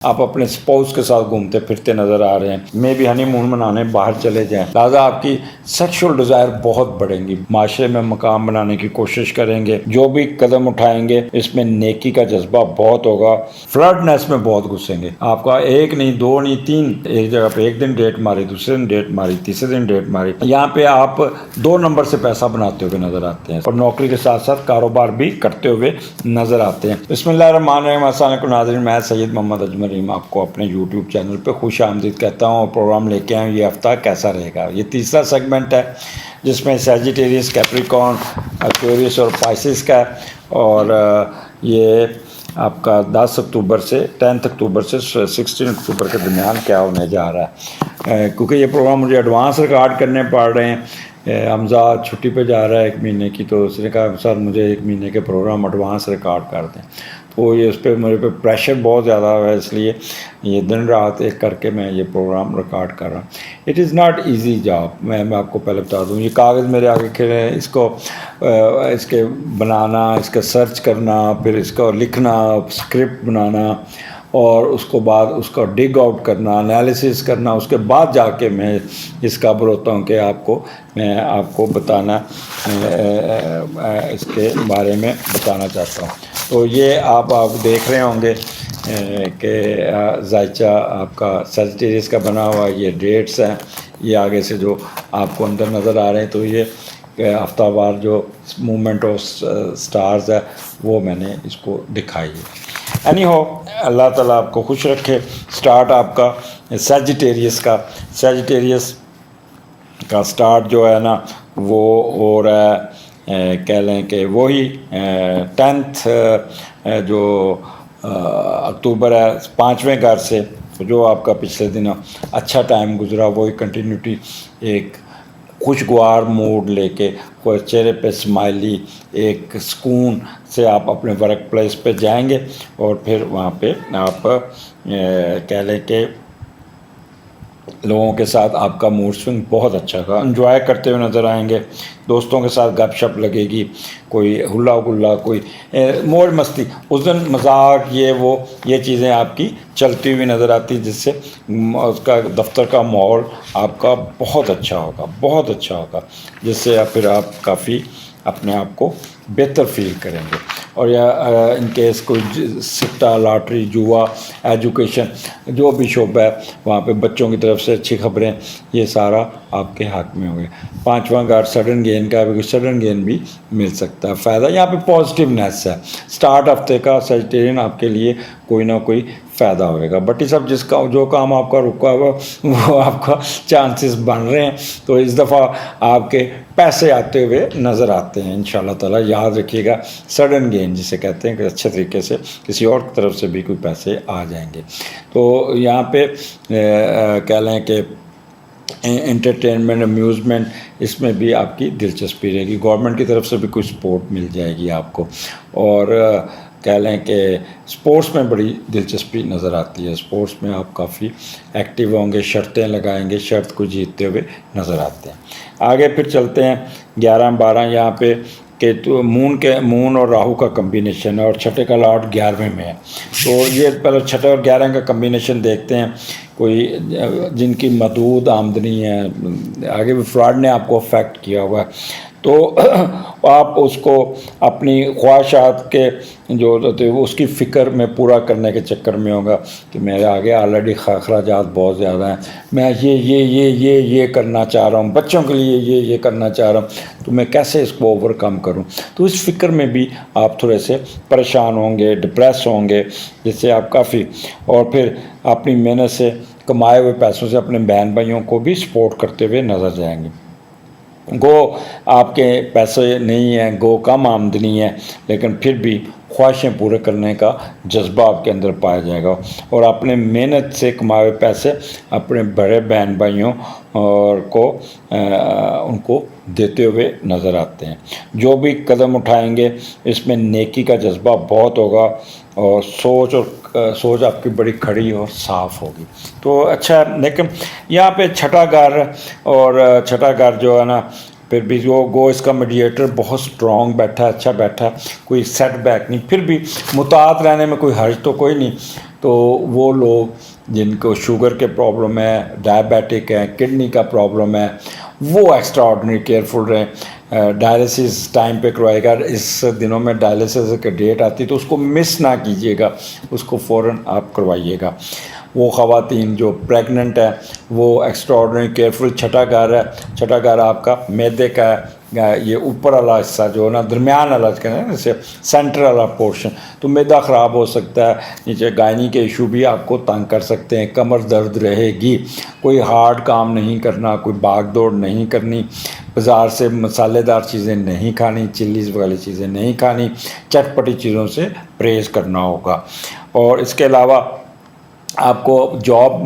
آپ اپنے اسپاؤس کے ساتھ گھومتے پھرتے نظر آ رہے ہیں، میں بھی ہنی مون منانے باہر چلے جائیں، لہٰذا آپ کی سیکشول ڈیزائر بہت بڑھیں گی، معاشرے میں مقام بنانے کی کوشش کریں گے، جو بھی قدم اٹھائیں گے اس میں نیکی کا جذبہ بہت ہوگا، فلرٹنس میں بہت گھسیں گے، آپ کا ایک نہیں دو نہیں تین، ایک جگہ پہ ایک دن ڈیٹ ماری، دوسرے دن ڈیٹ ماری، تیسرے دن ڈیٹ ماری، یہاں پہ آپ 2 نمبر سے پیسہ بناتے ہوئے نظر آتے ہیں اور نوکری کے ساتھ ساتھ کاروبار بھی کرتے ہوئے نظر آتے ہیں۔ بسم اللہ الرحمن الرحیم۔ السلام علیکم ناظرین، میں سید محمد اجمل رحیم آپ کو اپنے یوٹیوب چینل پہ خوش آمدید کہتا ہوں اور پروگرام لے کے آئیں یہ ہفتہ کیسا رہے گا۔ یہ تیسرا سیگمنٹ ہے جس میں سیجیٹیریس، کیپریکارن، ایکویریس اور پائسس کا ہے، اور یہ آپ کا 10 اکتوبر سے 10 اکتوبر سے 16 اکتوبر کے درمیان کیا ہونے جا رہا ہے، کیونکہ یہ پروگرام مجھے ایڈوانس ریکارڈ کرنے پڑ رہے ہیں۔ حمزہ چھٹی پہ جا رہا ہے 1 مہینے کی، تو اس نے کہا سر مجھے 1 مہینے کے پروگرام ایڈوانس ریکارڈ کر دیں، تو یہ اس پہ میرے پہ پریشر بہت زیادہ ہے، اس لیے یہ دن رات ایک کر کے میں یہ پروگرام ریکارڈ کر رہا ہوں۔ It is not easy job, میں آپ کو پہلے بتا دوں، یہ کاغذ میرے آگے کھڑے ہیں، اس کے بنانا، اس کا سرچ کرنا، پھر اس کو لکھنا، اسکرپٹ بنانا، اور اس کو بعد اس کا ڈگ آؤٹ کرنا، انالیسس کرنا، اس کے بعد جا کے میں اس قابل ہوتا ہوں کہ میں آپ کو بتانا اس کے بارے میں بتانا چاہتا ہوں۔ تو یہ آپ دیکھ رہے ہوں گے کہ ذائچہ آپ کا سیجیٹیریس کا بنا ہوا، یہ ڈیٹس ہیں، یہ آگے سے جو آپ کو اندر نظر آ رہے ہیں، تو یہ ہفتہ وار جو موومنٹ آف سٹارز ہے وہ میں نے اس کو دکھائی ہے۔ اینی ہو، اللہ تعالیٰ آپ کو خوش رکھے۔ سٹارٹ آپ کا سیجیٹیریس کا سٹارٹ جو ہے نا وہ ہو رہا ہے، کہہ لیں کہ وہی 10 جو اکتوبر ہے، 5ویں گھر سے جو آپ کا پچھلے دنوں اچھا ٹائم گزرا، وہی کنٹینیوٹی، ایک خوشگوار موڈ لے کے، کوئی چہرے پہ اسمائلی، ایک سکون سے آپ اپنے ورک پلیس پہ جائیں گے، اور پھر وہاں پہ آپ کہہ لیں کہ لوگوں کے ساتھ آپ کا موڈ سوئنگ بہت اچھا ہوگا، انجوائے کرتے ہوئے نظر آئیں گے، دوستوں کے ساتھ گپ شپ لگے گی، کوئی ہلا گلا، کوئی موج مستی، اس دن مذاق یہ چیزیں آپ کی چلتی ہوئی نظر آتی، جس سے اس کا دفتر کا ماحول آپ کا بہت اچھا ہوگا، جس سے پھر آپ کافی اپنے آپ کو بہتر فیل کریں گے۔ اور یا ان کیس کوئی سٹہ، لاٹری، جوا، ایجوکیشن، جو بھی شعبہ ہے وہاں پہ بچوں کی طرف سے اچھی خبریں، یہ سارا آپ کے حق میں ہوگا۔ 5واں گھر سڈن گین کا ہے، سڈن گین بھی مل سکتا ہے، فائدہ یہاں پہ پازیٹیونیس ہے۔ سٹارٹ ہفتے کا سیجیٹیرین آپ کے لیے کوئی نہ کوئی فائدہ ہوئے گا، بٹ یہ سب جو کام آپ کا رکا ہوا وہ آپ کا چانسز بن رہے ہیں، تو اس دفعہ آپ کے پیسے آتے ہوئے نظر آتے ہیں انشاءاللہ تعالیٰ۔ یاد رکھیے گا، سڈن گین جسے کہتے ہیں کہ اچھے طریقے سے کسی اور طرف سے بھی کوئی پیسے آ جائیں گے۔ تو یہاں پہ کہہ لیں کہ انٹرٹینمنٹ، امیوزمنٹ، اس میں بھی آپ کی دلچسپی رہے گی، گورنمنٹ کی طرف سے بھی کوئی سپورٹ مل جائے گی آپ کو، اور کہہ لیں کہ سپورٹس میں بڑی دلچسپی نظر آتی ہے، سپورٹس میں آپ کافی ایکٹیو ہوں گے، شرطیں لگائیں گے، شرط کو جیتتے ہوئے نظر آتے ہیں۔ آگے پھر چلتے ہیں 11 12، یہاں پہ کہ تو مون اور راہو کا کمبینیشن ہے، اور چھٹے کا لاٹ 11ویں میں ہے، تو یہ پہلے چھٹے اور 11 کا کمبینیشن دیکھتے ہیں۔ کوئی جن کی محدود آمدنی ہے، آگے بھی فراڈ نے آپ کو افیکٹ کیا ہوا ہے، تو آپ اس کو اپنی خواہشات کے جو ہوتے ہیں اس کی فکر میں پورا کرنے کے چکر میں ہوگا کہ میرے آگے آلریڈی اخراجات بہت زیادہ ہیں، میں یہ کرنا چاہ رہا ہوں، بچوں کے لیے یہ کرنا چاہ رہا ہوں، تو میں کیسے اس کو اوور کم کروں، تو اس فکر میں بھی آپ تھوڑے سے پریشان ہوں گے، ڈپریس ہوں گے، جس سے آپ کافی، اور پھر اپنی محنت سے کمائے ہوئے پیسوں سے اپنے بہن بھائیوں کو بھی سپورٹ کرتے ہوئے نظر جائیں گے۔ گو آپ کے پیسے نہیں ہیں، گو کم آمدنی ہے، لیکن پھر بھی خواہشیں پورے کرنے کا جذبہ آپ کے اندر پایا جائے گا، اور اپنے محنت سے کمائے ہوئے پیسے اپنے بڑے بہن بھائیوں ان کو دیتے ہوئے نظر آتے ہیں۔ جو بھی قدم اٹھائیں گے اس میں نیکی کا جذبہ بہت ہوگا، اور سوچ آپ کی بڑی کھڑی اور صاف ہوگی، تو اچھا ہے۔ لیکن یہاں پہ چھٹا گھر جو ہے نا، پھر بھی جو اس کا میڈیٹر بہت سٹرونگ بیٹھا ہے، اچھا بیٹھا ہے، کوئی سیٹ بیک نہیں، پھر بھی مطاعت رہنے میں کوئی حرج تو کوئی نہیں، تو وہ لوگ جن کو شوگر کے پرابلم ہے, ڈائبیٹک ہے, کڈنی کا پرابلم ہے, وہ ایکسٹرا آرڈنری کیئرفل رہیں. ڈائلسس ٹائم پہ کروائے گا. اس دنوں میں ڈائلسس کی ڈیٹ آتی تو اس کو مس نہ کیجیے گا, اس کو فوراً آپ کروائیے گا. وہ خواتین جو پریگننٹ ہے وہ ایکسٹرا آرڈنری کیئرفل. چھٹا گھر ہے, چھٹا گھر آپ کا معدے کا ہے, یہ اوپر والا حصہ جو ہے نا, درمیان والا کہتے ہیں جیسے سینٹر والا پورشن, تو معدہ خراب ہو سکتا ہے. نیچے گائنی کے ایشو بھی آپ کو تنگ کر سکتے ہیں. کمر درد رہے گی. کوئی ہارڈ کام نہیں کرنا, کوئی بھاگ دوڑ نہیں کرنی, بازار سے مسالے دار چیزیں نہیں کھانی, چلیز والی چیزیں نہیں کھانی, چٹپٹی چیزوں سے پرہیز کرنا ہوگا. اور اس کے علاوہ آپ کو جاب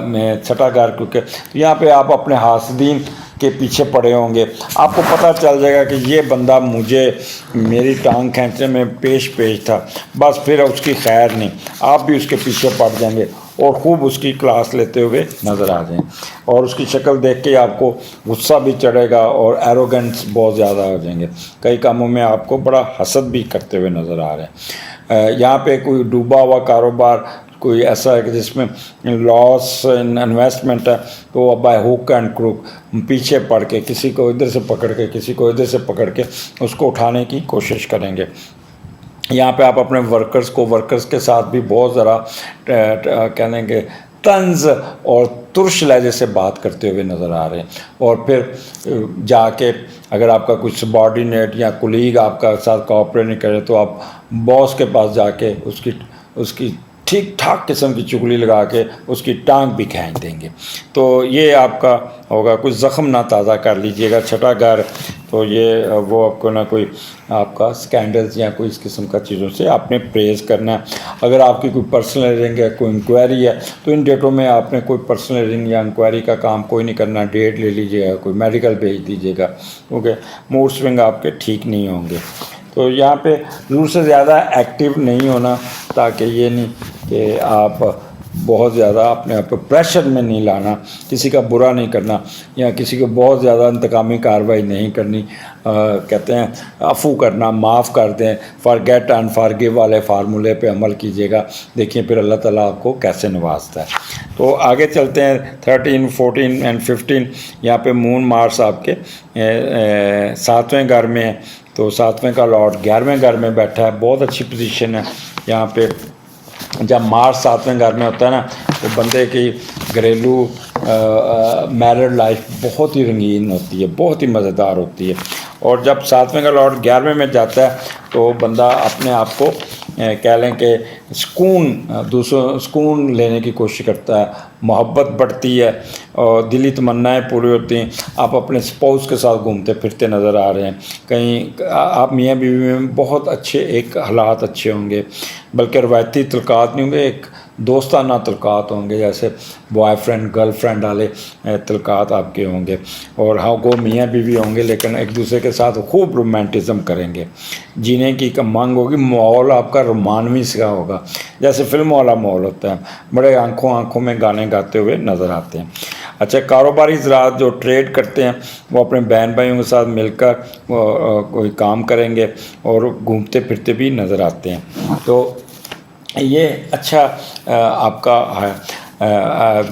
میں چھٹا گھر, کیونکہ یہاں پہ آپ اپنے حاسدین کے پیچھے پڑے ہوں گے. آپ کو پتہ چل جائے گا کہ یہ بندہ مجھے میری ٹانگ کھینچنے میں پیش تھا, بس پھر اس کی خیر نہیں. آپ بھی اس کے پیچھے پڑ جائیں گے اور خوب اس کی کلاس لیتے ہوئے نظر آ جائیں, اور اس کی شکل دیکھ کے آپ کو غصہ بھی چڑھے گا اور ایروگنس بہت زیادہ ہو جائیں گے. کئی کاموں میں آپ کو بڑا حسد بھی کرتے ہوئے نظر آ رہے ہیں. یہاں پہ کوئی ڈوبا ہوا کاروبار کوئی ایسا ہے کہ جس میں لاس ان انویسٹمنٹ ہے, تو بائی ہوک اینڈ کروک پیچھے پڑ کے کسی کو ادھر سے پکڑ کے کسی کو ادھر سے پکڑ کے اس کو اٹھانے کی کوشش کریں گے. یہاں پہ آپ اپنے ورکرز کے ساتھ بھی بہت ذرا کہنے کے طنز اور ترش لہجے سے بات کرتے ہوئے نظر آ رہے ہیں. اور پھر جا کے اگر آپ کا کوئی سبارڈینیٹ یا کولیگ آپ کا ساتھ کوآپریٹ نہیں کرے تو آپ باس کے پاس جا کے اس کی ٹھیک ٹھاک قسم کی چگلی لگا کے اس کی ٹانگ بھی کھینچ دیں گے. تو یہ آپ کا ہوگا. کوئی زخم نہ تازہ کر لیجئے گا. چھٹا گھر تو یہ وہ آپ کو نہ کوئی آپ کا سکینڈلز یا کوئی اس قسم کا چیزوں سے آپ نے پرہیز کرنا ہے. اگر آپ کی کوئی پرسنل ہیئرنگ ہے, کوئی انکوائری ہے, تو ان ڈیٹوں میں آپ نے کوئی پرسنل ہیئرنگ یا انکوائری کا کام کوئی نہیں کرنا. ڈیٹ لے لیجیے گا, کوئی میڈیکل بھیج دیجیے گا, کیونکہ موڈ سوئنگ آپ کے ٹھیک نہیں ہوں گے. تو یہاں پہ ضرور سے زیادہ ایکٹیو نہیں ہونا, تاکہ یہ نہیں کہ آپ بہت زیادہ اپنے آپ کو پریشر میں نہیں لانا, کسی کا برا نہیں کرنا یا کسی کو بہت زیادہ انتقامی کارروائی نہیں کرنی. کہتے ہیں عفو کرنا, معاف کر دیں, فارگیٹ اینڈ فارگیو والے فارمولے پہ عمل کیجیے گا. دیکھیں پھر اللہ تعالیٰ آپ کو کیسے نوازتا ہے. تو آگے چلتے ہیں. 13, 14 اینڈ 15 یہاں پہ مون مارس آپ کے 7ویں گھر میں ہے. تو 7ویں کا لارڈ 11ویں گھر میں بیٹھا ہے. بہت اچھی پوزیشن ہے یہاں پہ. جب مارس 7ویں گھر میں ہوتا ہے نا, تو بندے کی گھریلو میرڈ لائف بہت ہی رنگین ہوتی ہے, بہت ہی مزیدار ہوتی ہے. اور جب 7ویں کا لارڈ 11ویں میں جاتا ہے تو بندہ اپنے آپ کو کہہ لیں کہ سکون لینے کی کوشش کرتا ہے. محبت بڑھتی ہے اور دلی تمنائیں پوری ہوتی ہیں. آپ اپنے اسپاؤس کے ساتھ گھومتے پھرتے نظر آ رہے ہیں. کہیں آپ میاں بیوی میں بہت اچھے ایک حالات اچھے ہوں گے, بلکہ روایتی تعلقات نہیں ہوں گے, ایک دوستانہ تعلقات ہوں گے, جیسے بوائے فرینڈ گرل فرینڈ والے تعلقات آپ کے ہوں گے. اور ہاں وہ میاں بیوی ہوں گے لیکن ایک دوسرے کے ساتھ خوب رومانٹزم کریں گے. جینے کی مانگ ہوگی. ماحول آپ کا رومانوی سا ہوگا, جیسے فلم والا ماحول ہوتا ہے. بڑے آنکھوں میں گانے گاتے ہوئے نظر آتے ہیں. اچھا, کاروباری حضرات جو ٹریڈ کرتے ہیں وہ اپنے بہن بھائیوں کے ساتھ مل کر کوئی کام کریں گے اور گھومتے پھرتے بھی نظر آتے ہیں. تو یہ اچھا آپ کا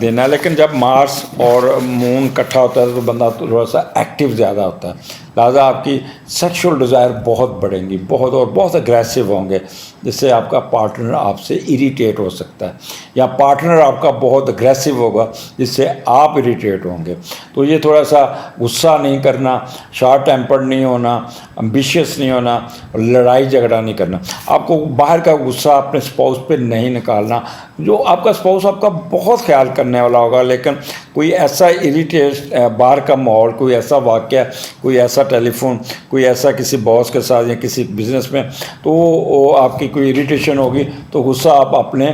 دن ہے. لیکن جب مارس اور مون اکٹھا ہوتا ہے تو بندہ تھوڑا سا ایکٹیو زیادہ ہوتا ہے, لہٰذا آپ کی سیکشول ڈیزائر بہت بڑھیں گی, بہت اگریسو ہوں گے, جس سے آپ کا پارٹنر آپ سے اریٹیٹ ہو سکتا ہے, یا پارٹنر آپ کا بہت اگریسو ہوگا جس سے آپ اریٹیٹ ہوں گے. تو یہ تھوڑا سا غصہ نہیں کرنا, شارٹ ٹیمپرڈ نہیں ہونا, امبیشیس نہیں ہونا, لڑائی جھگڑا نہیں کرنا. آپ کو باہر کا غصہ اپنے اسپاؤس پہ نہیں نکالنا. جو آپ کا اسپاؤس آپ کا بہت خیال کرنے والا ہوگا, لیکن کوئی ایسا اریٹیٹ باہر کا ماحول, کوئی ایسا واقعہ, کوئی ایسا ٹیلی فون, کوئی ایسا کسی باس کے ساتھ یا کسی بزنس میں, تو آپ کی کوئی اریٹیشن ہوگی تو غصہ آپ اپنے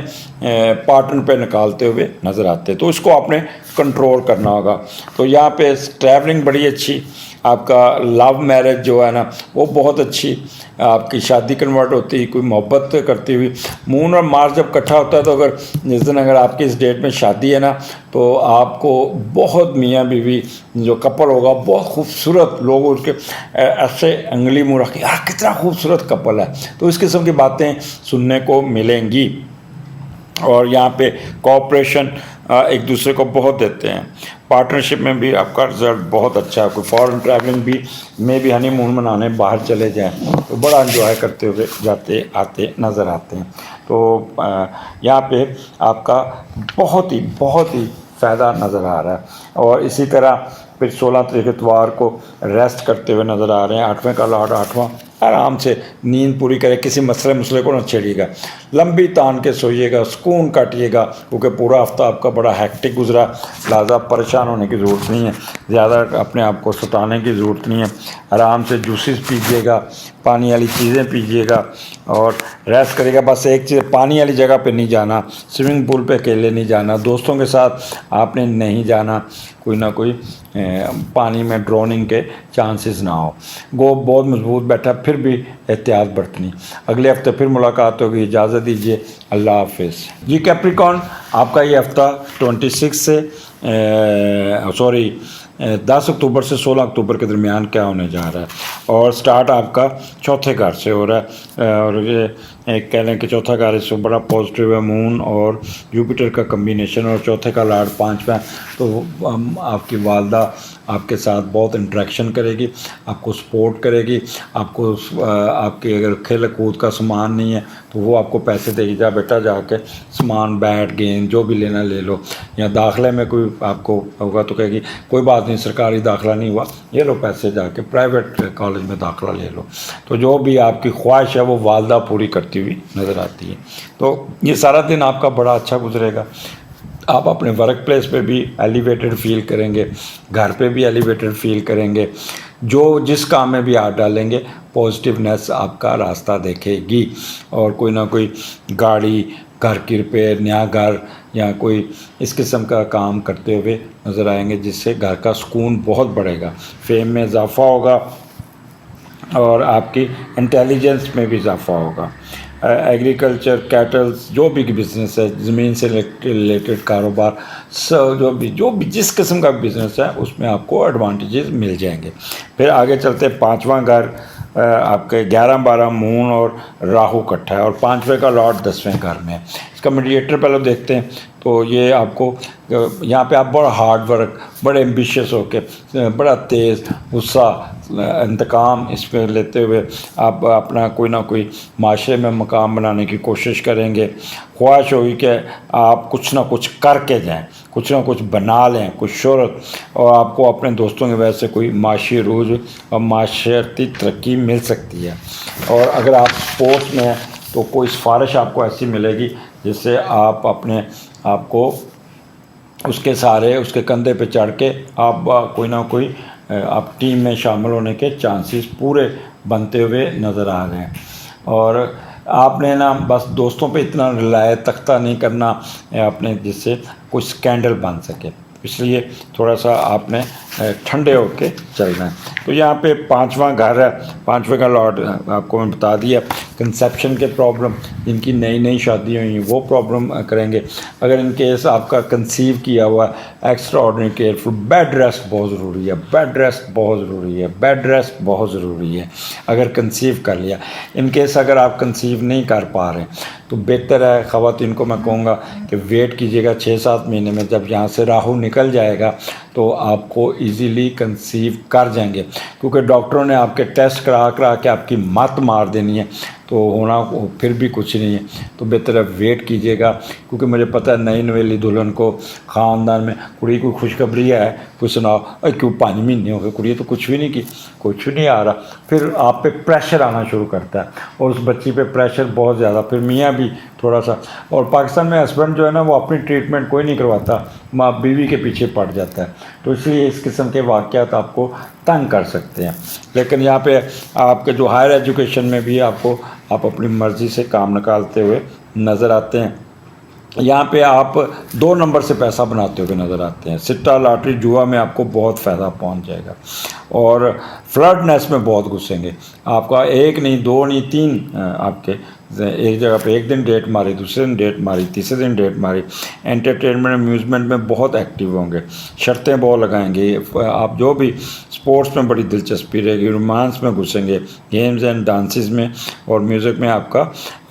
پارٹنر پہ نکالتے ہوئے نظر آتے ہیں. تو اس کو آپ نے کنٹرول کرنا ہوگا. تو یہاں پہ ٹریولنگ بڑی اچھی. آپ کا لو میرج جو ہے نا وہ بہت اچھی, آپ کی شادی کنورٹ ہوتی, کوئی محبت کرتی ہوئی. مون اور مارس جب اکٹھا ہوتا ہے تو اگر جس دن اگر آپ کی اس ڈیٹ میں شادی ہے نا, تو آپ کو بہت میاں بیوی جو کپل ہوگا بہت خوبصورت, لوگ اس کے ایسے انگلی منہ رکھ کے کتنا خوبصورت کپل ہے, تو اس قسم کی باتیں سننے کو ملیں گی. اور یہاں پہ کوآپریشن ایک دوسرے کو بہت دیتے ہیں. پارٹنرشپ میں بھی آپ کا رزلٹ بہت اچھا ہے. کوئی فارن ٹریولنگ بھی میں بھی ہنی مون منانے باہر چلے جائیں تو بڑا انجوائے کرتے ہوئے جاتے آتے نظر آتے ہیں. تو یہاں پہ آپ کا بہت ہی فائدہ نظر آ رہا ہے. اور اسی طرح پھر 16 تاریخ اتوار کو ریسٹ کرتے ہوئے نظر آ رہے ہیں. 8ویں کا لاٹ 8واں آرام سے نیند پوری کرے. کسی مسئلے کو نہ چھیڑیے گا. لمبی تان کے سوئیے گا, سکون کاٹیے گا, کیونکہ پورا ہفتہ آپ کا بڑا ہیکٹک گزرا. لہٰذا پریشان ہونے کی ضرورت نہیں ہے, زیادہ اپنے آپ کو ستانے کی ضرورت نہیں ہے. آرام سے جوسز پیجیے گا, پانی والی چیزیں پیجیے گا اور ریسٹ کرے گا. بس ایک چیز, پانی والی جگہ پہ نہیں جانا, سوئمنگ پول پہ اکیلے نہیں جانا, دوستوں کے ساتھ آپ نے نہیں جانا, کوئی نہ کوئی پانی میں ڈروننگ کے چانسز نہ ہو. گو بہت مضبوط بیٹھا, پھر بھی احتیاط برتنی. اگلے ہفتے پھر ملاقات ہوگی. اجازت دیجیے, اللہ حافظ. جی کیپریکارن, آپ کا یہ ہفتہ 26 سے 10 اکتوبر سے 16 اکتوبر کے درمیان کیا ہونے جا رہا ہے. اور سٹارٹ آپ کا چوتھے گھر سے ہو رہا ہے. اور یہ کہہ لیں کہ چوتھا گھر اس سے بڑا پازیٹیو ہے. مون اور جوپیٹر کا کمبینیشن, اور چوتھے کا لاڈ 5واں. تو آپ کی والدہ آپ کے ساتھ بہت انٹریکشن کرے گی, آپ کو سپورٹ کرے گی. آپ کو آپ کے اگر کھیل کود کا سامان نہیں ہے تو وہ آپ کو پیسے دے گی, جا بیٹا جا کے سامان, بیٹ, گیند جو بھی لینا لے لو. یا داخلے میں کوئی آپ کو ہوگا تو کہے گی کوئی بات نہیں, سرکاری داخلہ نہیں ہوا, یہ لو پیسے, جا کے پرائیویٹ کالج میں داخلہ لے لو. تو جو بھی آپ کی خواہش ہے وہ والدہ پوری کرتی ہوئی نظر آتی ہے. تو یہ سارا دن آپ کا بڑا اچھا گزرے گا. آپ اپنے ورک پلیس پہ بھی ایلیویٹڈ فیل کریں گے, گھر پہ بھی ایلیویٹڈ فیل کریں گے. جو جس کام میں بھی ہاتھ ڈالیں گے پازیٹیونیس آپ کا راستہ دیکھے گی. اور کوئی نہ کوئی گاڑی, گھر کی ریپیئر, نیا گھر یا کوئی اس قسم کا کام کرتے ہوئے نظر آئیں گے, جس سے گھر کا سکون بہت بڑھے گا. فیم میں اضافہ ہوگا اور آپ کی انٹیلیجنس میں بھی اضافہ ہوگا. ایگریکلچر, کیٹلز, جو بھی بزنس ہے, زمین سے ریلیٹڈ کاروبار, جو بھی جس قسم کا بزنس ہے اس میں آپ کو ایڈوانٹیجز مل جائیں گے. پھر آگے چلتے 5واں گھر آپ کے 11, 12 مون اور راہو اکٹھا ہے, اور 5ویں کا لاٹ 10ویں گھر میں ہے. اس کا میڈیٹر پہلے دیکھتے ہیں. تو یہ آپ کو یہاں پہ آپ بڑا ہارڈ ورک, بڑے ایمبیشیس ہو کے, بڑا تیز غصہ, انتقام اس پہ لیتے ہوئے آپ اپنا کوئی نہ کوئی معاشرے میں مقام بنانے کی کوشش کریں گے. خواہش ہوگی کہ آپ کچھ نہ کچھ کر کے جائیں, کچھ نہ کچھ بنا لیں, کچھ شہرت, اور آپ کو اپنے دوستوں کی وجہ سے کوئی معاشی عروج اور معاشرتی ترقی مل سکتی ہے. اور اگر آپ سپورٹس میں ہیں تو کوئی سفارش آپ کو ایسی ملے گی جس سے آپ اپنے آپ کو اس کے سہارے, اس کے کندھے پہ چڑھ کے آپ کوئی نہ کوئی آپ ٹیم میں شامل ہونے کے چانسز پورے بنتے ہوئے نظر آ رہے ہیں. اور آپ نے نا بس دوستوں پہ اتنا رلائے تختہ نہیں کرنا اپنے, جس سے کوئی اسکینڈل بن سکے. اس لیے تھوڑا سا آپ نے ٹھنڈے ہو کے چلنا ہے. تو یہاں پہ 5واں گھر ہے, 5ویں کا لاٹ آپ کو میں بتا دیا. کنسیپشن کے پرابلم, جن کی نئی شادی ہوئی ہیں وہ پرابلم کریں گے. اگر ان کیس آپ کا کنسیو کیا ہوا extraordinary careful. Bed rest بہت ضروری ہے, بیڈ ریسٹ بہت ضروری ہے, بیڈ ریسٹ بہت ضروری ہے اگر کنسیو کر لیا. ان کیس اگر آپ کنسیو نہیں کر پا رہے تو بہتر ہے, خواتین کو میں کہوں گا کہ ویٹ کیجیے گا 6-7 مہینے میں. جب یہاں سے راہو نکل جائے گا تو آپ کو ایزیلی کنسیو کر جائیں گے, کیونکہ ڈاکٹروں نے آپ کے ٹیسٹ کرا کے آپ کی مت مار دینی ہے, تو ہونا پھر بھی کچھ نہیں ہے. تو بہتر ہے ویٹ کیجیے گا, کیونکہ مجھے پتہ ہے نئی نویلی دلہن کو خاندان میں کڑی کوئی خوشخبری ہے, کوئی سناؤ کیوں 5 مہینے ہو گئے, کڑی تو کچھ بھی نہیں کی, کچھ نہیں آ رہا. پھر آپ پہ پریشر آنا شروع کرتا ہے, اور اس بچی پہ پریشر بہت زیادہ. پھر میاں بھی تھوڑا سا, اور پاکستان میں ہسبینڈ جو ہے نا وہ اپنی ٹریٹمنٹ کوئی نہیں کرواتا, ماں بیوی کے پیچھے پڑ جاتا ہے. تو اس لیے اس قسم کے واقعات آپ کو تنگ کر سکتے ہیں. لیکن یہاں پہ آپ کے جو ہائر ایجوکیشن میں بھی آپ اپنی مرضی سے کام نکالتے ہوئے نظر آتے ہیں. یہاں پہ آپ 2 نمبر سے پیسہ بناتے ہوئے نظر آتے ہیں. سٹا, لاٹری, جوا میں آپ کو بہت فائدہ پہنچ جائے گا. اور فلرٹنیس میں بہت گھسیں گے. آپ کا 1 نہیں 2 نہیں 3 آپ کے ایک جگہ پہ ایک دن ڈیٹ ماری, دوسرے دن ڈیٹ ماری, تیسرے دن ڈیٹ ماری. انٹرٹینمنٹ امیوزمنٹ میں بہت ایکٹیو ہوں گے, شرطیں بہت لگائیں گے. آپ جو بھی اسپورٹس میں بڑی دلچسپی رہے گی, رومانس میں گھسیں گے, گیمز اینڈ ڈانسز میں اور میوزک میں آپ کا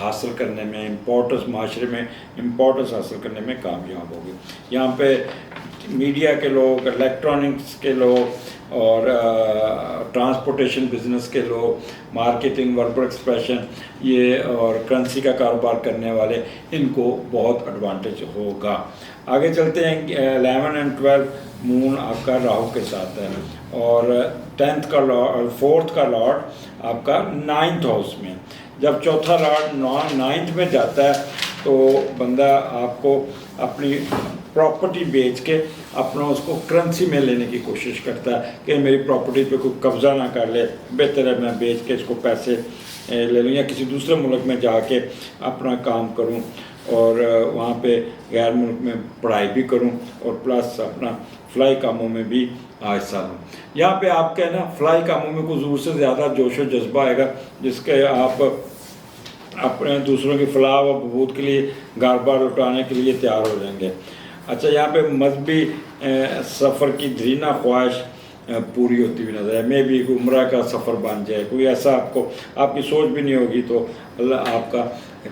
حاصل کرنے میں، امپورٹنس معاشرے میں امپورٹنس حاصل کرنے میں کامیاب ہوگی۔ یہاں پہ میڈیا کے لوگ، الیکٹرانکس کے لوگ اور ٹرانسپورٹیشن بزنس کے لوگ، مارکیٹنگ، وربل ایکسپریشن یہ اور کرنسی کا کاروبار کرنے والے، ان کو بہت ایڈوانٹیج ہوگا۔ آگے چلتے ہیں 11 اور 12 مون آپ کا راہو کے ساتھ ہے، اور 10th کا لارڈ، 4th کا لارڈ آپ کا 9th ہاؤس میں۔ جب چوتھا لارڈ 9th میں جاتا ہے تو بندہ آپ کو اپنی پراپرٹی بیچ کے اپنا اس کو کرنسی میں لینے کی کوشش کرتا ہے کہ میری پراپرٹی پہ کوئی قبضہ نہ کر لے، بہتر ہے میں بیچ کے اس کو پیسے لے لوں یا کسی دوسرے ملک میں جا کے اپنا کام کروں اور وہاں پہ غیر ملک میں پڑھائی بھی کروں اور پلس اپنا فلائی کاموں میں بھی حصہ لوں۔ یہاں پہ آپ کے نا فلائی کاموں میں کوئی ضرور سے زیادہ جوش و جذبہ آئے گا، جس کے آپ اپنے دوسروں کی فلاح و بہبود کے لیے گھر بار لٹانے کے لیے تیار ہو جائیں گے۔ اچھا، یہاں پہ مذہبی سفر کی دھرینا خواہش پوری ہوتی ہوئی نظر ہے، میں بھی عمرہ کا سفر بن جائے، کوئی ایسا آپ کی سوچ بھی نہیں ہوگی تو اللہ آپ کا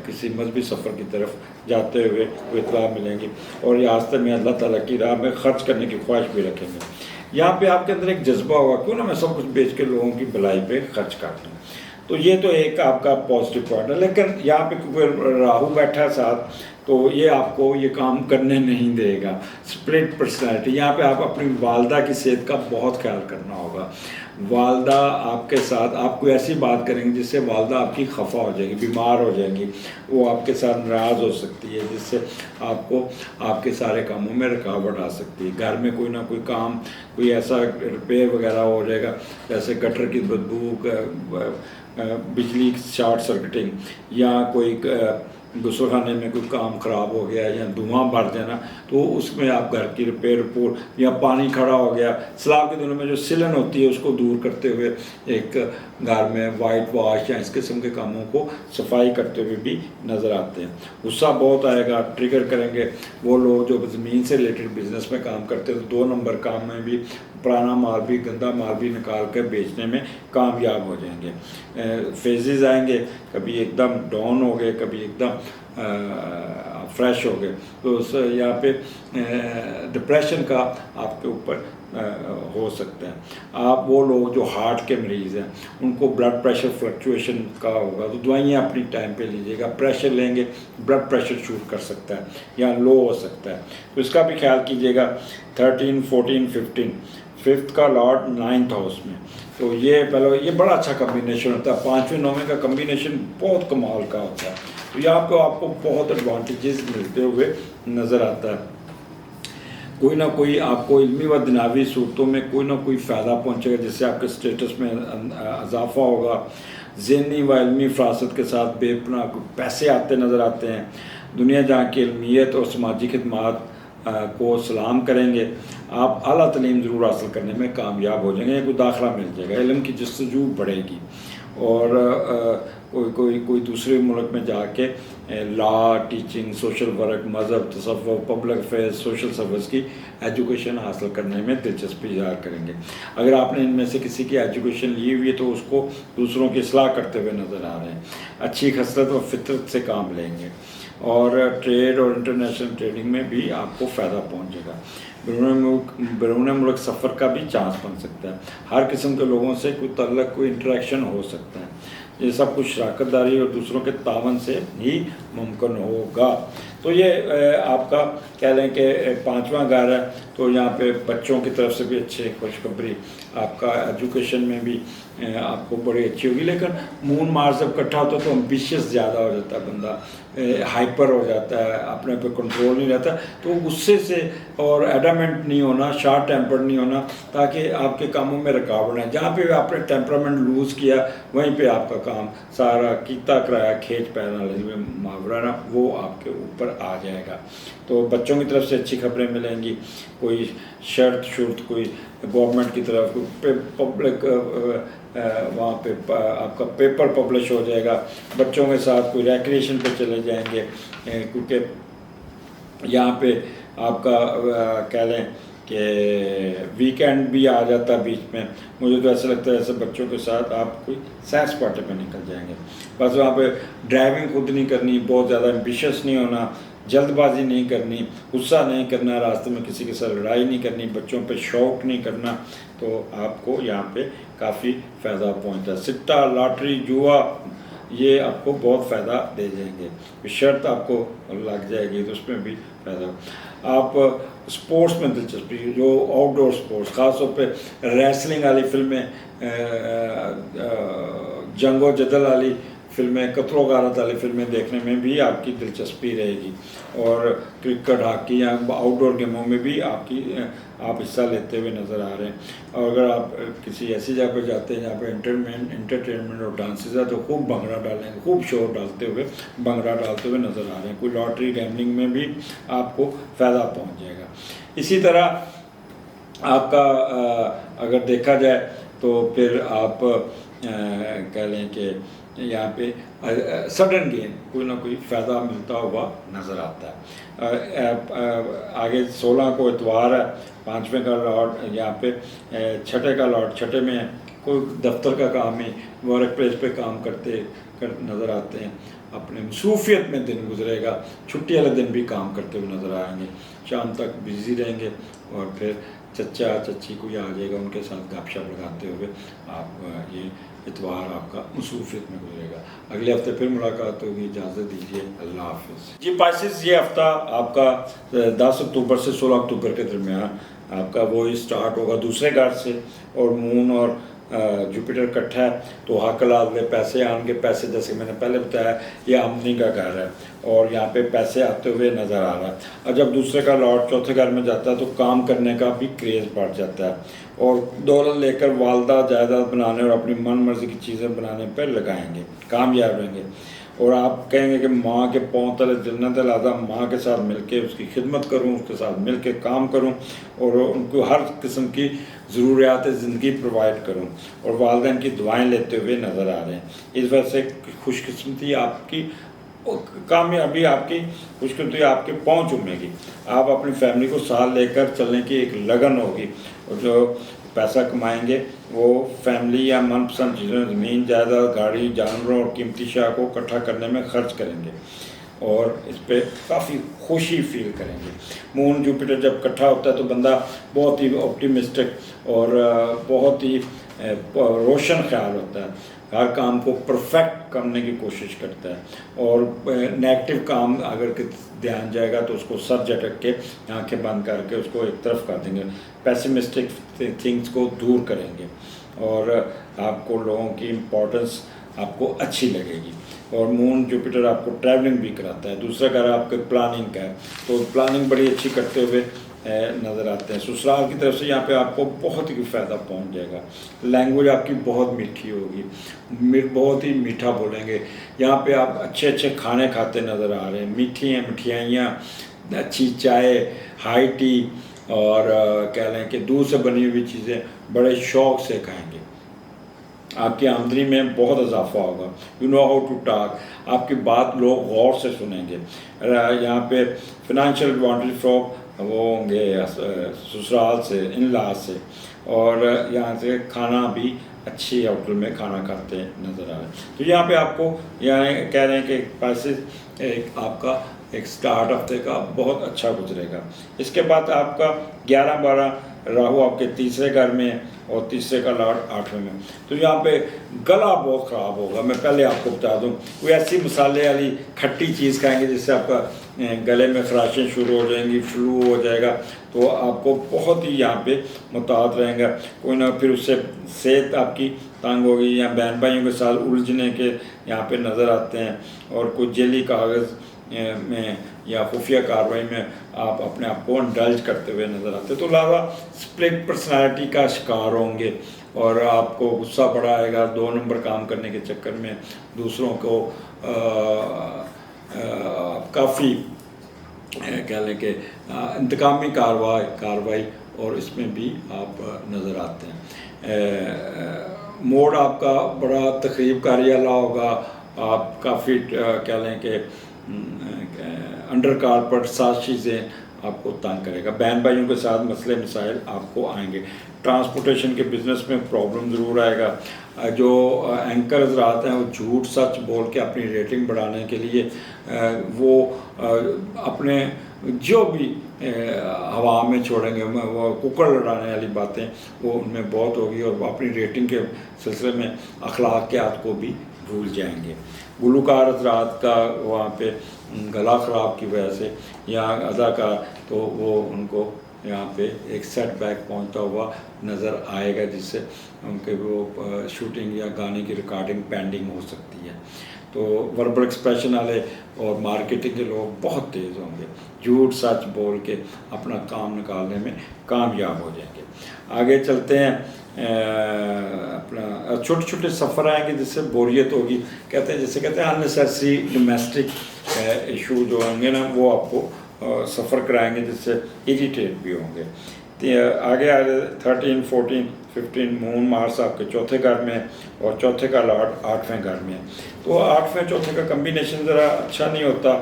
کسی مذہبی سفر کی طرف جاتے ہوئے کوئی اطلاع ملیں گی، اور یہ راستے میں اللہ تعالیٰ کی راہ میں خرچ کرنے کی خواہش بھی رکھیں گے۔ یہاں پہ آپ کے اندر ایک جذبہ ہوگا، کیوں نہ میں سب کچھ بیچ کے لوگوں کی بھلائی پہ خرچ کر دوں۔ تو یہ تو ایک آپ کا پازیٹیو پوائنٹ ہے، لیکن یہاں پہ کوئی راہو بیٹھا ہے ساتھ تو یہ آپ کو یہ کام کرنے نہیں دے گا۔ سپلٹ پرسنالٹی، یہاں پہ آپ اپنی والدہ کی صحت کا بہت خیال کرنا ہوگا۔ والدہ آپ کے ساتھ آپ کو ایسی بات کریں گی جس سے والدہ آپ کی خفا ہو جائے گی، بیمار ہو جائیں گی، وہ آپ کے ساتھ ناراض ہو سکتی ہے، جس سے آپ کو آپ کے سارے کاموں میں رکاوٹ آ سکتی ہے۔ گھر میں کوئی نہ کوئی کام، کوئی ایسا ریپیئر وغیرہ ہو جائے گا، جیسے گٹر کی بدبو، بجلی شارٹ سرکٹنگ، یا کوئی غسل خانے میں کوئی کام خراب ہو گیا یا دھواں بھر جانا، تو اس میں آپ گھر کی ریپیئر رپورٹ، یا پانی کھڑا ہو گیا، سیلاب کے دنوں میں جو سلن ہوتی ہے اس کو دور کرتے ہوئے ایک گھر میں وائٹ واش یا اس قسم کے کاموں کو صفائی کرتے ہوئے بھی نظر آتے ہیں۔ غصہ بہت آئے گا، ٹریگر کریں گے وہ لوگ جو زمین سے ریلیٹڈ بزنس میں کام کرتے ہیں، تو 2 نمبر کام میں بھی پرانا مال بھی، گندا مال بھی نکال کے بیچنے میں کامیاب ہو جائیں گے۔ فیزز آئیں گے، کبھی ایک دم ڈاؤن ہو گئے، کبھی ایک دم فریش ہو گئے، تو یہاں پہ ڈپریشن کا آپ کے اوپر ہو سکتا ہے۔ آپ وہ لوگ جو ہارٹ کے مریض ہیں، ان کو بلڈ پریشر فلکچویشن کا ہوگا تو دوائیاں اپنی ٹائم پہ لیجیے گا۔ پریشر لیں گے، بلڈ پریشر شوٹ کر سکتا ہے یا لو ہو سکتا ہے، تو اس کا بھی خیال کیجیے گا۔ 13، 14، 15، 5th کا لارڈ 9th ہاؤس میں، تو یہ بڑا اچھا کمبینیشن ہوتا ہے۔ 5ویں 9ویں کا کمبینیشن بہت کمال کا ہوتا ہے، تو یہ آپ کو بہت ایڈوانٹیجز ملتے ہوئے نظر آتا ہے۔ کوئی نہ کوئی آپ کو علمی و دنیاوی صورتوں میں کوئی نہ کوئی فائدہ پہنچے گا، جس سے آپ کے اسٹیٹس میں اضافہ ہوگا۔ ذہنی و علمی فراست کے ساتھ بے پناہ پیسے آتے نظر آتے ہیں۔ دنیا جہاں کی علمیت اور سماجی خدمات کو سلام کریں گے۔ آپ اعلیٰ تعلیم ضرور حاصل کرنے میں کامیاب ہو جائیں گے، کوئی داخلہ مل جائے گا، علم کی جستجو بڑھے گی، اور کوئی دوسرے ملک میں جا کے لا، ٹیچنگ، سوشل ورک، مذہب، تصوف، پبلک افیئرز، سوشل سروس کی ایجوکیشن حاصل کرنے میں دلچسپی اظہار کریں گے۔ اگر آپ نے ان میں سے کسی کی ایجوکیشن لی ہوئی ہے تو اس کو دوسروں کی اصلاح کرتے ہوئے نظر آ رہے ہیں۔ اچھی خصلت و فطرت سے کام لیں گے، اور ٹریڈ اور انٹرنیشنل ٹریڈنگ میں بھی آپ کو فائدہ پہنچے گا۔ بیرون ملک سفر کا بھی چانس بن سکتا ہے۔ ہر قسم کے لوگوں سے کوئی تعلق، کوئی انٹریکشن ہو سکتا ہے۔ یہ سب کچھ شراکت داری اور دوسروں کے تعاون سے ہی ممکن ہوگا۔ تو یہ آپ کا کہہ لیں کہ 5واں گھر ہے، تو یہاں پہ بچوں کی طرف سے بھی اچھے خوشخبری، آپ کا ایجوکیشن میں بھی آپ کو بڑی اچھی ہوگی۔ لیکن مون مارس جب اکٹھا ہوتا ہے تو امبیشیس زیادہ ہو جاتا ہے بندہ، ہائپر ہو جاتا ہے، اپنے پہ کنٹرول نہیں رہتا، تو غصے سے اور ایڈامنٹ نہیں ہونا، شارٹ ٹیمپر نہیں ہونا، تاکہ آپ کے کاموں میں رکاوٹ ہے۔ جہاں پہ آپ نے ٹیمپرامنٹ لوز کیا وہیں پہ آپ کا کام سارا کیتا کرایا کھینچ پینا میں محاورہ نا وہ آپ کے اوپر آ جائے گا۔ تو بچوں کی طرف سے اچھی خبریں ملیں گی، کوئی شرط کوئی گورنمنٹ کی طرف، کوئی پبلک وہاں پہ آپ کا پیپر پبلش ہو جائے گا، بچوں کے ساتھ کوئی ریکریشن پہ چلے جائیں گے، کیونکہ یہاں پہ آپ کا کہہ لیں کہ ویکینڈ بھی آ جاتا ہے بیچ میں. مجھے تو ایسا لگتا ہے ایسے بچوں کے ساتھ آپ کوئی سیر سپاٹے پہ نکل جائیں گے. بس وہاں پہ ڈرائیونگ خود نہیں کرنی, بہت زیادہ ایمبیشس نہیں ہونا, جلد بازی نہیں کرنی, غصہ نہیں کرنا, راستے میں کسی کے ساتھ لڑائی نہیں کرنی, بچوں پہ شوق نہیں کرنا, تو آپ کو یہاں پہ کافی فائدہ پہنچتا ہے. سٹا, لاٹری, جوا یہ آپ کو بہت فائدہ دے جائیں گے. شرط آپ کو لگ جائے گی تو اس میں بھی فائدہ. آپ اسپورٹس میں دلچسپی, جو آؤٹ ڈور اسپورٹس, خاص طور پہ ریسلنگ والی فلمیں, جنگ و جدل والی فلمیں, قتل و غارت والی فلمیں دیکھنے میں بھی آپ کی دلچسپی رہے گی. اور کرکٹ, ہاکی یا آؤٹ ڈور گیموں میں بھی آپ حصہ لیتے ہوئے نظر آ رہے ہیں. اور اگر آپ کسی ایسی جگہ پہ جاتے ہیں جہاں پہ انٹرٹینمنٹ اور ڈانسز ہے تو خوب بھنگڑا ڈالیں گے, خوب شور ڈالتے ہوئے بھنگڑا ڈالتے ہوئے نظر آ رہے ہیں. کوئی لاٹری گیملنگ میں بھی آپ کو فائدہ پہنچ جائے گا. اسی طرح آپ کا اگر دیکھا جائے تو پھر آپ کہہ لیں کہ یہاں پہ سڈن گین کوئی نہ کوئی فائدہ ملتا ہوا نظر آتا ہے. آگے 16 کو اتوار ہے, 5ویں کا لاٹ یہاں پہ, 6 کا لاٹ, 6 میں کوئی دفتر کا کام ہی, ورک پلیس پہ کام کرتے نظر آتے ہیں. اپنے مصروفیت میں دن گزرے گا, چھٹی والے دن بھی کام کرتے ہوئے نظر آئیں گے, شام تک بزی رہیں گے, اور پھر چچا چچی کوئی آ جائے گا, ان کے ساتھ گپ شپ لگاتے ہوئے آپ یہ اتوار آپ کا مصروفیت میں گزرے گا. اگلے ہفتے پھر ملاقات ہوگی, اجازت دیجیے, اللہ حافظ. جی پائسز, یہ ہفتہ آپ کا 10 اکتوبر سے 16 اکتوبر کے درمیان آپ کا وہی اسٹارٹ ہوگا دوسرے گھر سے, اور مون اور جوپیٹر کٹھا ہے تو حق لازم پیسے آن کے, پیسے جیسے میں نے پہلے بتایا یہ آمدنی کا گھر ہے اور یہاں پہ پیسے آتے ہوئے نظر آ رہا ہے. اور جب دوسرے کا لاٹ چوتھے گھر میں جاتا ہے تو کام کرنے کا بھی کریز بڑھ جاتا ہے, اور دولت لے کر والدہ جائیداد بنانے اور اپنی من مرضی کی چیزیں بنانے پہ لگائیں گے, کامیاب رہیں گے. اور آپ کہیں گے کہ ماں کے پاؤں تلے جنت ہے, لہٰذا ماں کے ساتھ مل کے اس کی خدمت کروں, اس کے ساتھ مل کے کام کروں, اور ان کو ہر قسم کی ضروریات زندگی پرووائڈ کروں, اور والدین کی دعائیں لیتے ہوئے نظر آ رہے ہیں. اس وجہ سے خوش قسمتی آپ کی, کامیابی آپ کی, خوش قسمتی آپ کے پہنچ چومے گی. آپ اپنی فیملی کو ساتھ لے کر چلنے کی ایک لگن ہوگی, اور جو پیسہ کمائیں گے وہ فیملی یا من پسند چیزوں, زمین جائیداد, گاڑی, جانوروں اور قیمتی شاہ کو اکٹھا کرنے میں خرچ کریں گے, اور اس پہ کافی خوشی فیل کریں گے. مون جوپیٹر جب اکٹھا ہوتا ہے تو بندہ بہت ہی آپٹیمسٹک اور بہت ہی روشن خیال ہوتا ہے, ہر کام کو پرفیکٹ کرنے کی کوشش کرتا ہے, اور نیگیٹو کام اگر دھیان جائے گا تو اس کو سر جھٹک کے, آنکھیں بند کر کے اس کو ایک طرف کر دیں گے, پیسمسٹک تھنگس کو دور کریں گے, اور آپ کو لوگوں کی امپورٹنس آپ کو اچھی لگے گی. اور مون جوپیٹر آپ کو ٹریولنگ بھی کراتا ہے. دوسرا گھر آپ کے پلاننگ کا ہے, تو پلاننگ بڑی اچھی کرتے ہوئے نظر آتے ہیں. سسرال کی طرف سے یہاں پہ آپ کو بہت ہی فائدہ پہنچ جائے گا. لینگویج آپ کی بہت میٹھی ہوگی, بہت ہی میٹھا بولیں گے. یہاں پہ آپ اچھے اچھے کھانے کھاتے نظر آ رہے ہیں, میٹھی ہیں مٹھائیاں, اچھی چائے, ہائی ٹی, اور کہہ لیں کہ دودھ سے بنی ہوئی چیزیں بڑے شوق سے کھائیں گے. آپ کی آمدنی میں بہت اضافہ ہوگا. You know how to talk, آپ کی بات لوگ غور سے سنیں گے. یہاں پہ فنانشیل ایڈوانٹیج فرام وہ ہوں گے سسرال سے, ان لا سے, اور یہاں سے کھانا بھی اچھی ہوٹل میں کھانا کھاتے نظر آ رہے ہیں. تو یہاں پہ آپ کو یہاں کہہ رہے ہیں کہ پیسے آپ کا ایک سٹارٹ ہفتے کا بہت اچھا گزرے گا. اس کے بعد آپ کا 11-12 راہو آپ کے تیسرے گھر میں, اور تیسرے کا لاٹ 8ویں میں. تو یہاں پہ گلا بہت خراب ہوگا. میں پہلے آپ کو بتا دوں, کوئی ایسی مسالے والی کھٹی چیز کھائیں گے جس سے آپ کا گلے میں خراشیں شروع ہو جائیں گی, فلو ہو جائے گا, تو آپ کو بہت ہی یہاں پہ محتاط رہیں گا. کوئی نہ پھر اس سے صحت آپ کی تنگ ہوگی, یا بہن بھائیوں کے ساتھ الجھنے کے یہاں پہ نظر آتے ہیں, اور کوئی جعلی کاغذ میں یا خفیہ کارروائی میں آپ اپنے آپ کو انڈلج کرتے ہوئے نظر آتے ہیں. تو لہٰذا اسپلٹ پرسنالٹی کا شکار ہوں گے, اور آپ کو غصہ بڑا آئے گا 2 نمبر کام کرنے کے چکر میں. دوسروں کو کافی کہہ لیں کہ انتقامی کارروائی اور اس میں بھی آپ نظر آتے ہیں. موڈ آپ کا بڑا تقریب کاری والا ہوگا. آپ کافی کہہ لیں کہ انڈر کارپٹ سازشی سے آپ کو تنگ کرے گا. بہن بھائیوں کے ساتھ مسئلے مسائل آپ کو آئیں گے. ٹرانسپورٹیشن کے بزنس میں پرابلم ضرور آئے گا. جو اینکر حضرات ہیں وہ جھوٹ سچ بول کے اپنی ریٹنگ بڑھانے کے لیے وہ اپنے جو بھی ہوا میں چھوڑیں گے, وہ ککڑ لڑانے والی باتیں وہ ان میں بہت ہوگی, اور وہ اپنی ریٹنگ کے سلسلے میں اخلاقیات کو بھی بھول جائیں گے. گلوکار حضرات کا وہاں پہ گلا خراب کی وجہ سے یا اداکار, تو وہ ان کو یہاں پہ ایک سیٹ بیک پہنچتا ہوا نظر آئے گا, جس سے ان کے وہ شوٹنگ یا گانے کی ریکارڈنگ پینڈنگ ہو سکتی ہے. تو وربل ایکسپریشن والے اور مارکیٹنگ کے لوگ بہت تیز ہوں گے, جھوٹ سچ بول کے اپنا کام نکالنے میں کامیاب ہو جائیں گے. آگے چلتے ہیں. اپنا چھوٹے چھوٹے سفر آئیں گے جس سے بوریت ہوگی. کہتے ہیں جسے کہتے ہیں اننیسیسری ڈومیسٹک ایشو جو ہوں گے نا, وہ آپ کو سفر کرائیں گے جس سے اریٹیٹ بھی ہوں گے. آگے 13 14 15 مون مارس آپ کے چوتھے گھر میں, اور چوتھے کا لاٹ 8ویں گھر میں. تو 8ویں چوتھے کا کمبینیشن ذرا اچھا نہیں ہوتا.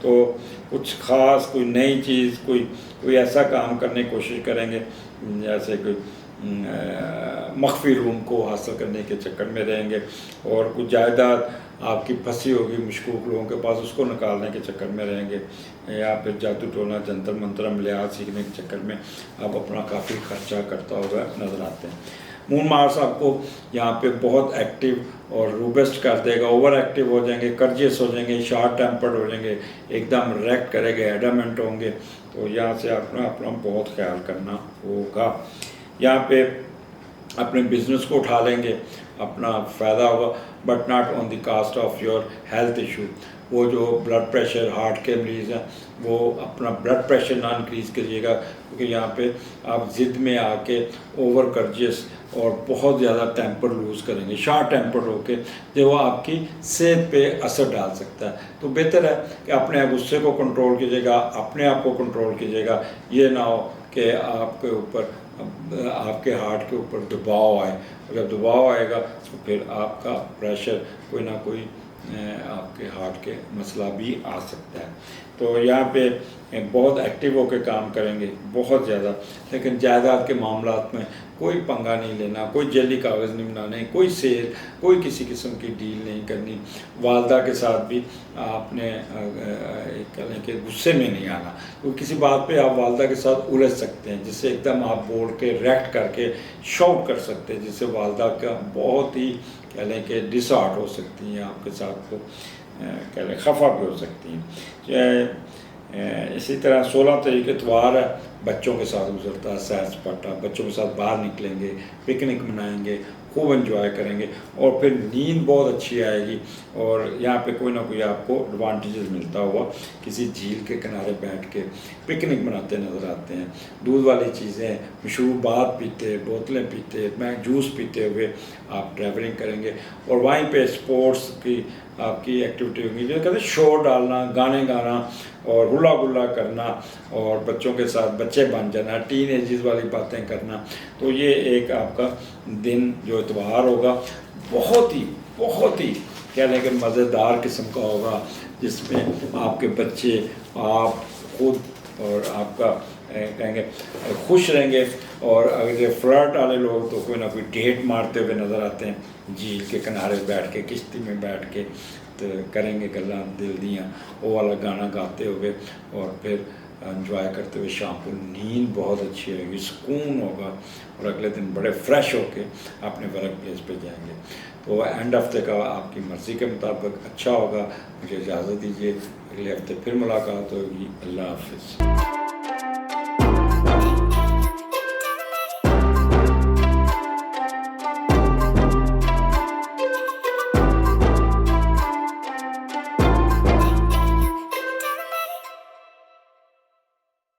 تو کچھ خاص کوئی نئی چیز, کوئی ایسا کام کرنے کی کوشش کریں گے جیسے کوئی مخفی روم کو حاصل کرنے کے چکر میں رہیں گے, اور کچھ جائیداد آپ کی پھنسی ہوگی مشکوک لوگوں کے پاس, اس کو نکالنے کے چکر میں رہیں گے, یا پھر جادو ٹونا جنتر منتر عملیات سیکھنے کے چکر میں آپ اپنا کافی خرچہ کرتا ہوا نظر آتے ہیں. مون مارس آپ کو یہاں پہ بہت ایکٹیو اور روبسٹ کر دے گا. اوور ایکٹیو ہو جائیں گے, کرجیس ہو جائیں گے, شارٹ ٹیمپرڈ ہو جائیں گے, ایک دم ریکٹ کرے گے, ایڈامنٹ ہوں گے. تو یہاں سے اپنا بہت خیال کرنا ہوگا. یہاں پہ اپنے بزنس کو اٹھا لیں گے, اپنا فائدہ ہوگا, but not on the cost of your health issue. وہ جو بلڈ پریشر ہارٹ کے مریض ہیں وہ اپنا بلڈ پریشر نہ انکریز کریے گا, کیونکہ یہاں پہ آپ ضد میں آ کے اوور کرجیس اور بہت زیادہ ٹیمپر لوز کریں گے, شارٹ ٹیمپر ہو کے, جو وہ آپ کی صحت پہ اثر ڈال سکتا ہے. تو بہتر ہے کہ اپنے غصے کو کنٹرول کیجیے گا, اپنے آپ کو کنٹرول کیجیے گا. یہ نہ ہو کہ آپ کے اوپر, آپ کے ہارٹ کے اوپر دباؤ آئے. اگر دباؤ آئے گا تو پھر آپ کا پریشر کوئی نہ کوئی آپ کے ہارٹ کے مسئلہ بھی آ سکتا ہے. تو یہاں پہ بہت ایکٹیو ہو کے کام کریں گے بہت زیادہ, لیکن جائیداد کے معاملات میں کوئی پنگا نہیں لینا, کوئی جعلی کاغذ نہیں بنانے, کوئی سیل, کوئی کسی قسم کی ڈیل نہیں کرنی. والدہ کے ساتھ بھی آپ نے کہہ لیں کہ غصے میں نہیں آنا, کیونکہ کسی بات پہ آپ والدہ کے ساتھ الجھ سکتے ہیں, جس سے ایک دم آپ بول کے ریکٹ کر کے شاؤٹ کر سکتے ہیں, جس سے والدہ کا بہت ہی کہہ لیں کہ ڈس ہارٹ ہو سکتی ہیں, آپ کے ساتھ کو کہہ لیں خفا بھی ہو سکتی ہیں. اسی طرح 16 تاریخ اتوار ہے, بچوں کے ساتھ گزرتا ہے, سیر سپاٹا, بچوں کے ساتھ باہر نکلیں گے, پکنک منائیں گے, خوب انجوائے کریں گے, اور پھر نیند بہت اچھی آئے گی. اور یہاں پہ کوئی نہ کوئی آپ کو ایڈوانٹیجز ملتا ہوا, کسی جھیل کے کنارے بیٹھ کے پکنک مناتے نظر آتے ہیں, دودھ والی چیزیں, مشروبات پیتے, بوتلیں پیتے, جوس پیتے ہوئے آپ ٹریولنگ کریں گے. اور وہیں پہ اسپورٹس کی آپ کی ایکٹیویٹی ہوگی, جو کہتے ہیں شور ڈالنا, گانے گانا اور ہلا گلا کرنا, اور بچوں کے ساتھ بچے بن جانا, ٹین ایجز والی باتیں کرنا. تو یہ ایک آپ کا دن جو اتوار ہوگا بہت ہی کہہ لیں کہ مزیدار قسم کا ہوگا, جس میں آپ کے بچے, آپ خود اور آپ کا کہیں گے خوش رہیں گے. اور اگر یہ فلرٹ والے لوگ تو کوئی نہ کوئی ڈیٹ مارتے ہوئے نظر آتے ہیں, جھیل کے کنارے بیٹھ کے, کشتی میں بیٹھ کے, تو کریں گے گلاں دل دیاں, وہ والا گانا گاتے ہوئے, اور پھر انجوائے کرتے ہوئے شام کو نیند بہت اچھی ہوگی, سکون ہوگا, اور اگلے دن بڑے فریش ہو کے اپنے ورک پلیس پہ جائیں گے. تو اینڈ ہفتے کا آپ کی مرضی کے مطابق اچھا ہوگا. مجھے اجازت دیجیے, اگلے ہفتے پھر ملاقات ہوگی. اللہ حافظ.